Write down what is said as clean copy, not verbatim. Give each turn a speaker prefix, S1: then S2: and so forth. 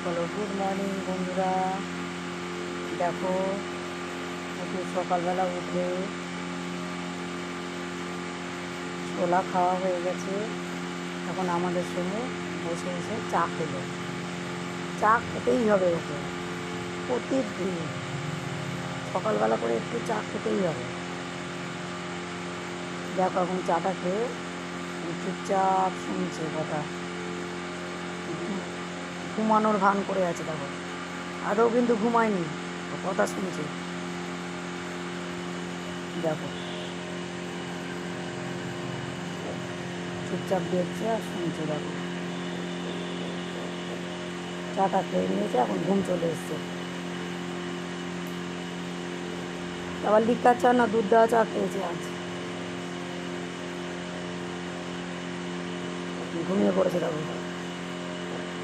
S1: বলো good morning বন্ধুরা। দেখো একটু সকালবেলা উঠে ছোলা খাওয়া হয়ে গেছে। এখন আমাদের সঙ্গে বসে বসে চা খেলো। চা খেতেই হবে ওকে, প্রতিদিন সকালবেলা করে একটু চা খেতেই হবে। দেখো এখন চাটা খেয়ে চুপচাপ শুনছে কথা, ঘুমানোর ভান করে আছে। দেখো আদৌ কিন্তু ঘুমায়নি, কথা শুনছে। দেখো চুপচাপ দেখছে আর শুনছে। দেখো চাটা খেয়ে নিয়েছে, এখন ঘুম চলে এসছে। আবার লিকার চা না দুধ দেওয়া চা খেয়েছে আজ, ঘুমিয়ে পড়েছে। দেখো